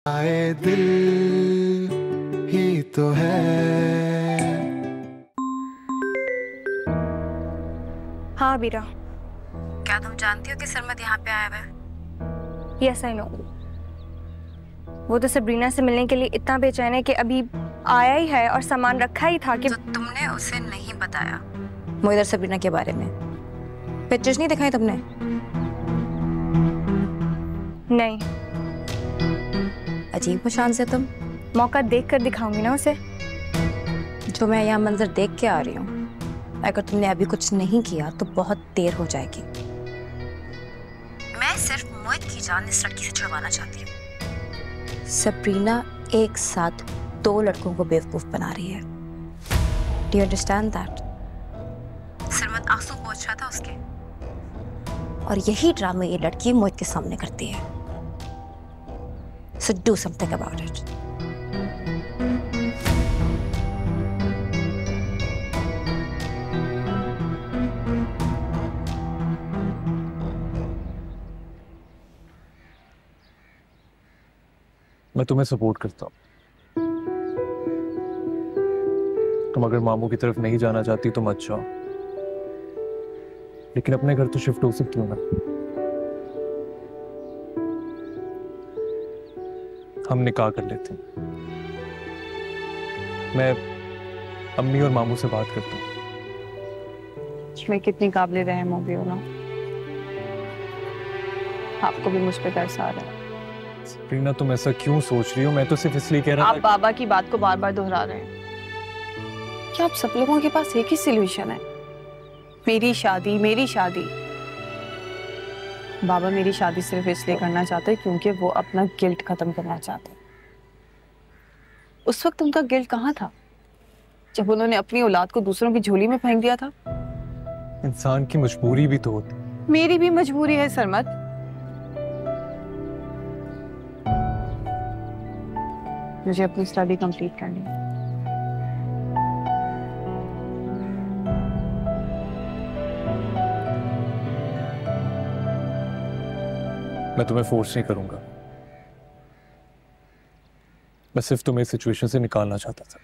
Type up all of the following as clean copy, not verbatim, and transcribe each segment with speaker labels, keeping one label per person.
Speaker 1: आए दिल ही तो है।
Speaker 2: हाँ बीरा।
Speaker 3: क्या तुम जानती हो कि सरमद यहाँ पे आया हुआ है?
Speaker 2: Yes I know. वो तो सबरीना से मिलने के लिए इतना बेचैन है कि अभी आया ही है और सामान रखा ही था कि
Speaker 3: तो तुमने उसे नहीं बताया मोहिदर सबरीना के बारे में? पिक्चर्स नहीं दिखाई तुमने?
Speaker 2: नहीं।
Speaker 3: अजीब हो शान से तुम।
Speaker 2: मौका देख कर दिखाऊंगी ना उसे।
Speaker 3: जो मैं यहाँ मंजर देख के आ रही हूँ, अगर तुमने अभी कुछ नहीं किया तो बहुत देर हो जाएगी। मैं सिर्फ मोहित की जान इस लड़की से छुड़वाना चाहती हूँ। सबरीना एक साथ 2 लड़कों को बेवकूफ बना रही है। Do you understand that? Sarmad आंसू पोंछ रहा था उसके, और यही ड्रामा ये लड़की मोहित के सामने करती है। So do something about it.
Speaker 4: मैं तुम्हें सपोर्ट करता हूँ। तुम अगर मामू की तरफ नहीं जाना चाहती तो मत जाओ, लेकिन अपने घर तो शिफ्ट हो सकती हो ना। हम निकाह कर लेते हैं। मैं अम्मी और मामू से बात करता हूँ।
Speaker 5: मैं कितनी काबिल रहम हो गई हो ना। आपको भी मुझ पे तरस आ रहा है।
Speaker 4: रीना तुम ऐसा क्यों सोच रही हो? मैं तो सिर्फ इसलिए कह रहा था।
Speaker 5: आप बाबा की बात को बार बार दोहरा रहे हैं। क्या आप सब लोगों के पास एक ही सॉल्यूशन है? मेरी शादी, मेरी शादी। बाबा मेरी शादी सिर्फ इसलिए करना चाहते हैं क्योंकि वो अपना गिल्ट खत्म करना चाहते हैं। उस वक्त उनका गिल्ट कहाँ था जब उन्होंने अपनी औलाद को दूसरों की झोली में फेंक दिया था?
Speaker 4: इंसान की मजबूरी भी तो होती।
Speaker 5: मेरी भी मजबूरी है सरमद। मुझे अपनी स्टडी कंप्लीट करनी है।
Speaker 4: मैं तुम्हें फोर्स नहीं करूंगा। मैं सिर्फ तुम्हें इस सिचुएशन से निकालना चाहता था।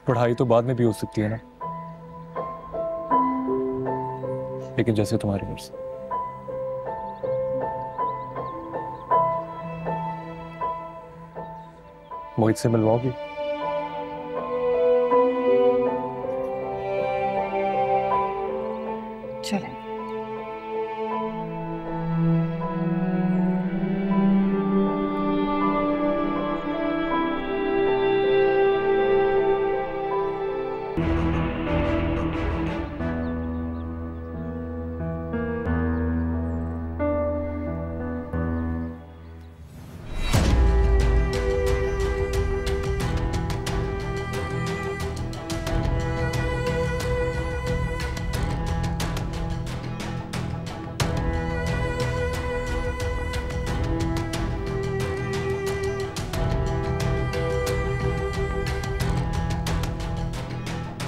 Speaker 4: पढ़ाई तो बाद में भी हो सकती है ना, लेकिन जैसे तुम्हारी मर्जी। मोहित से मिलवाओगी?
Speaker 5: चलें।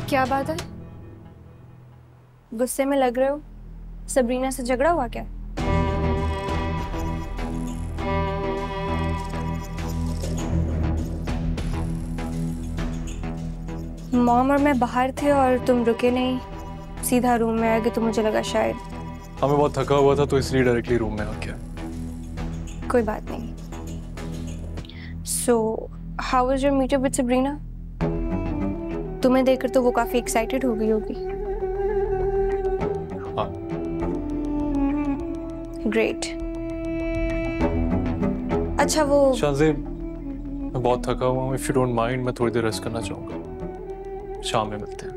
Speaker 2: क्या बात है? गुस्से में लग रहे हो? सबरीना से झगड़ा हुआ क्या? मॉम और मैं बाहर थे और तुम रुके नहीं, सीधा रूम में आ गए, तो मुझे लगा शायद।
Speaker 4: हमें बहुत थका हुआ था तो इसलिए डायरेक्टली रूम में आ गया।
Speaker 2: कोई बात नहीं। So how was your meetup with Sabrina? तुम्हें देखकर तो वो काफी एक्साइटेड हो गई होगी।
Speaker 4: हाँ।
Speaker 2: ग्रेट। अच्छा वो
Speaker 4: शाज़े, मैं बहुत थका हुआ हूँ। इफ यू डोंट माइंड, मैं थोड़ी देर रेस्ट करना चाहूँगा। शाम में मिलते हैं।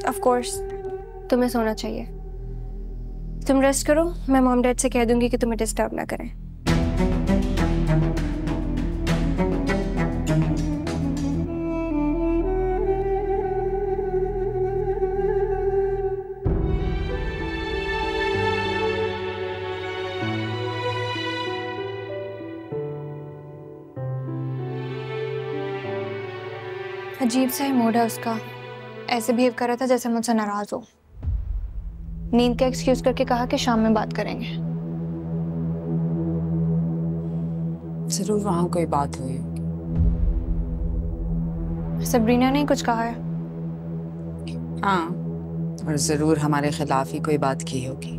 Speaker 2: ऑफ कोर्स, तुम्हें सोना चाहिए। तुम रेस्ट करो, मैं मॉम डैड से कह दूंगी कि तुम्हें डिस्टर्ब ना करें। अजीब सा ही मूड है उसका। ऐसे बिहेव कर रहा था जैसे मुझसे नाराज हो। नींद का एक्सक्यूज करके कहा कि शाम में बात करेंगे।
Speaker 6: जरूर वहाँ कोई बात हुई होगी।
Speaker 2: सबरीना ने कुछ कहा है?
Speaker 6: हाँ, और जरूर हमारे खिलाफ ही कोई बात की होगी।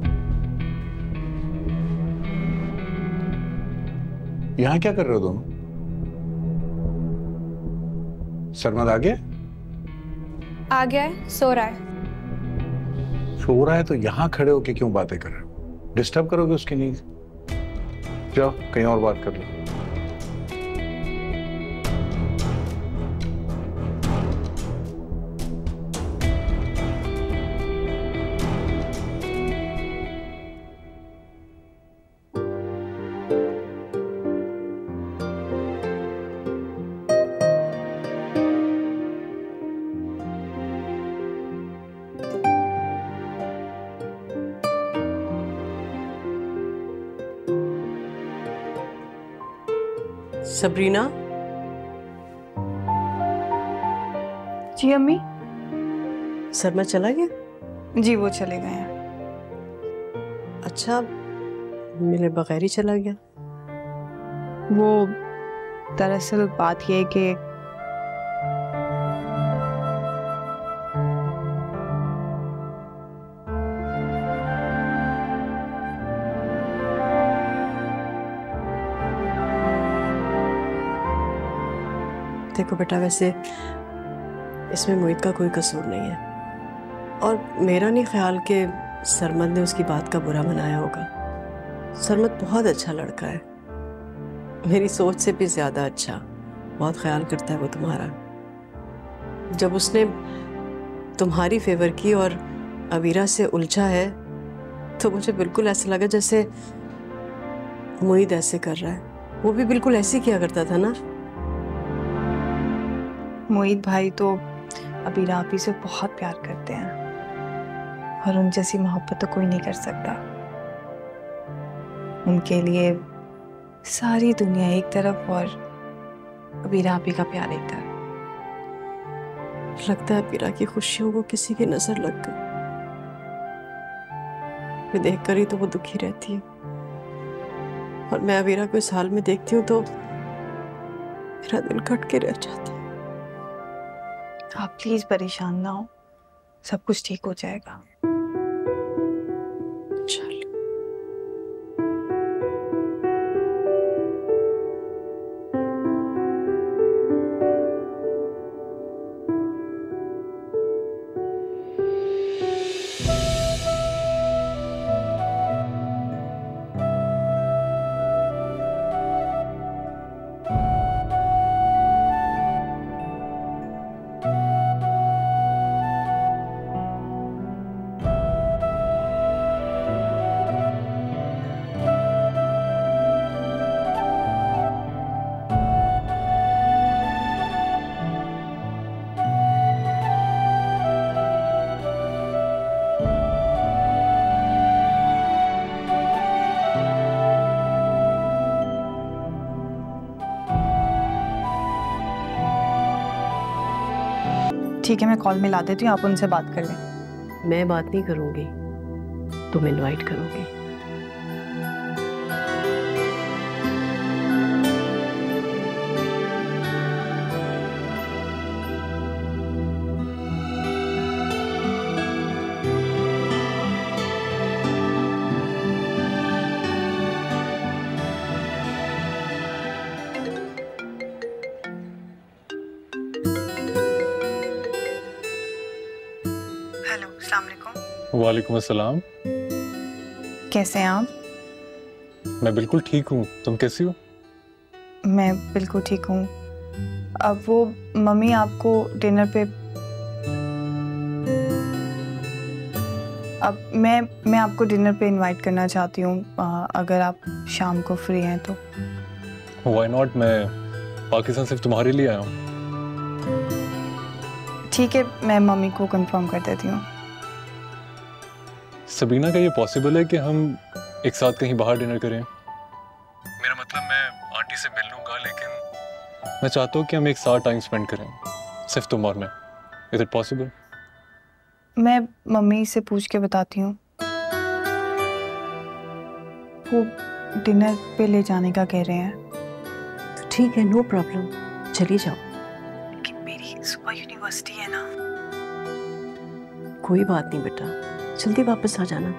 Speaker 7: यहाँ क्या कर रहे हो दोनों? सरमद आ गया?
Speaker 2: आ गया है, सो रहा है।
Speaker 7: सो रहा है तो यहाँ खड़े होके क्यों बातें कर रहे हो? डिस्टर्ब करोगे उसकी नींद। जाओ कहीं और बात कर लो।
Speaker 8: सबरीना।
Speaker 5: जी अम्मी।
Speaker 8: सरमद चला गया?
Speaker 5: जी वो चले गए हैं।
Speaker 8: अच्छा, मिले बगैर ही चला गया?
Speaker 5: वो दरअसल बात यह है कि
Speaker 8: देखो बेटा, वैसे इसमें मोहित का कोई कसूर नहीं है और मेरा नहीं ख्याल कि सरमद ने उसकी बात का बुरा मनाया होगा। सरमद बहुत अच्छा लड़का है, मेरी सोच से भी ज़्यादा अच्छा। बहुत ख्याल करता है वो तुम्हारा। जब उसने तुम्हारी फेवर की और अवीरा से उलझा है तो मुझे बिल्कुल ऐसा लगा जैसे मोहित ऐसे कर रहा है। वो भी बिल्कुल ऐसे किया करता था ना।
Speaker 5: मोहित भाई तो अबीरा आपी से बहुत प्यार करते हैं और उन जैसी मोहब्बत तो कोई नहीं कर सकता। उनके लिए सारी दुनिया एक तरफ और अबीरा आपी का प्यार एक तरफ।
Speaker 8: लगता है अबीरा की खुशियों को किसी की नजर लग गई। मैं देखकर ही तो वो दुखी रहती है और मैं अबीरा को इस हाल में देखती हूँ तो मेरा दिल कट के रह जाता है।
Speaker 5: आप प्लीज परेशान ना हो, सब कुछ ठीक हो जाएगा। ठीक है, मैं कॉल मिला देती हूँ, आप उनसे बात कर लें।
Speaker 8: मैं बात नहीं करूंगी, तुम इनवाइट करोगे।
Speaker 5: हेलो, अस्सलाम वालेकुम।
Speaker 4: वालेकुम अस्सलाम।
Speaker 5: कैसे हैं आप?
Speaker 4: मैं बिल्कुल ठीक हूँ, तुम कैसी हो?
Speaker 5: मैं बिल्कुल ठीक हूँ। अब वो मम्मी आपको डिनर पे, अब मैं आपको डिनर पे इनवाइट करना चाहती हूँ, अगर आप शाम को फ्री हैं तो।
Speaker 4: व्हाई नॉट, मैं पाकिस्तान सिर्फ तुम्हारे लिए आया हूँ।
Speaker 5: ठीक है, मैं मम्मी को कंफर्म कर देती हूँ।
Speaker 4: सबीना, क्या ये पॉसिबल है कि हम एक साथ कहीं बाहर डिनर करें? मेरा मतलब, मैं आंटी से मिल लूंगा, लेकिन मैं चाहता हूँ कि हम एक साथ टाइम स्पेंड करें, सिर्फ तुम और मैं। Is it possible?
Speaker 5: मैं मम्मी से पूछ के बताती हूँ। वो डिनर पे ले जाने का कह रहे हैं।
Speaker 8: ठीक है, नो प्रॉब्लम, चली जाओ।
Speaker 5: लेकिन मेरी सुबह यूनिवर्सिटी है ना।
Speaker 8: कोई बात नहीं बेटा, जल्दी वापस आ जाना।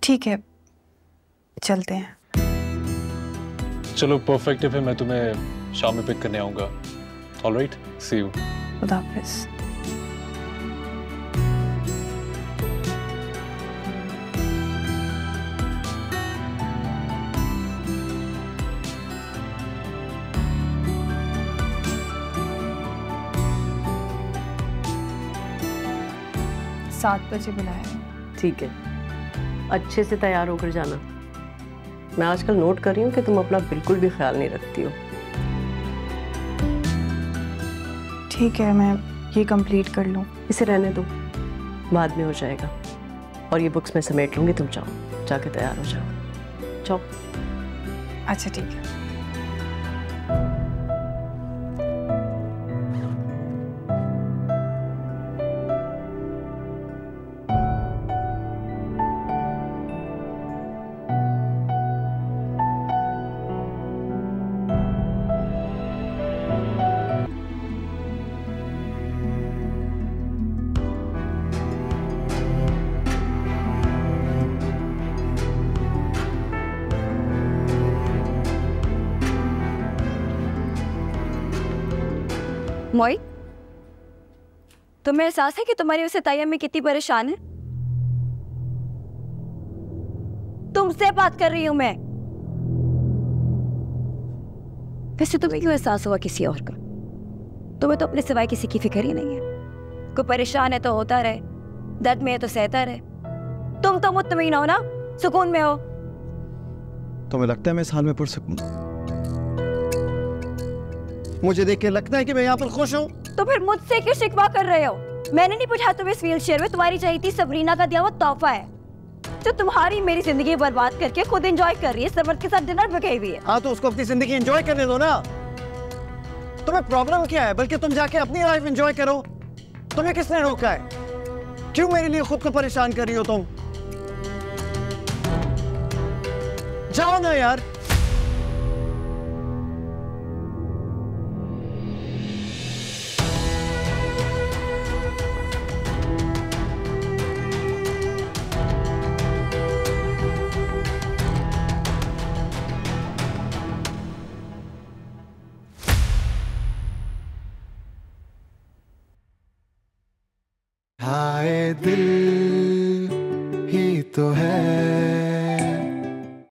Speaker 5: ठीक है, चलते हैं।
Speaker 4: चलो परफेक्ट है, फिर मैं तुम्हें शाम में पिक करने आऊँगा। Alright, see you.
Speaker 5: खुदा हाफिज़। सात बजे बुलाया है।
Speaker 8: ठीक है, अच्छे से तैयार होकर जाना। मैं आजकल नोट कर रही हूँ कि तुम अपना बिल्कुल भी ख्याल नहीं रखती हो।
Speaker 5: ठीक है, मैं ये कंप्लीट कर लूँ।
Speaker 8: इसे रहने दो, बाद में हो जाएगा। और ये बुक्स मैं समेट लूँगी, तुम जाओ, जाके तैयार हो जाओ। जाओ।
Speaker 5: अच्छा ठीक है।
Speaker 3: मोहित, तुम्हें एहसास है कि तुम्हारी वजह से ताई अम्मी कितनी परेशान है? तुमसे बात कर रही हूं मैं। वैसे तुम्हें क्यों एहसास हुआ किसी और का? तुम्हें तो अपने सिवाय किसी की फिक्र ही नहीं है। कोई परेशान है तो होता रहे, दर्द में है तो सहता रहे। तुम तो मुतमईन हो ना, सुकून में हो।
Speaker 9: तुम्हें लगता है मैं इस हाल में पढ़ सकूं? मुझे देख के लगता है कि मैं यहाँ पर खुश हूँ।
Speaker 3: तो फिर मुझसे क्यों शिकवा कर रहे हो? मैंने नहीं पूछा तुम्हें इस व्हीलचेयर में, तुम्हारी चाहिए थी सबरीना का दिया हुआ तोहफा है जो तुम्हारी मेरी जिंदगी बर्बाद करके खुद एंजॉय कर रही है, सरवत के साथ डिनर पे गई हुई है।
Speaker 9: हाँ तो उसको अपनी जिंदगी एंजॉय करने दो ना। तुम्हें प्रॉब्लम क्या है? बल्कि तुम जाके अपनी लाइफ एंजॉय करो। तुम्हें किसने रोका है? क्यों मेरे लिए खुद को परेशान कर रही हो तुम? जाओ ना यार।
Speaker 1: हाय दिल ही तो है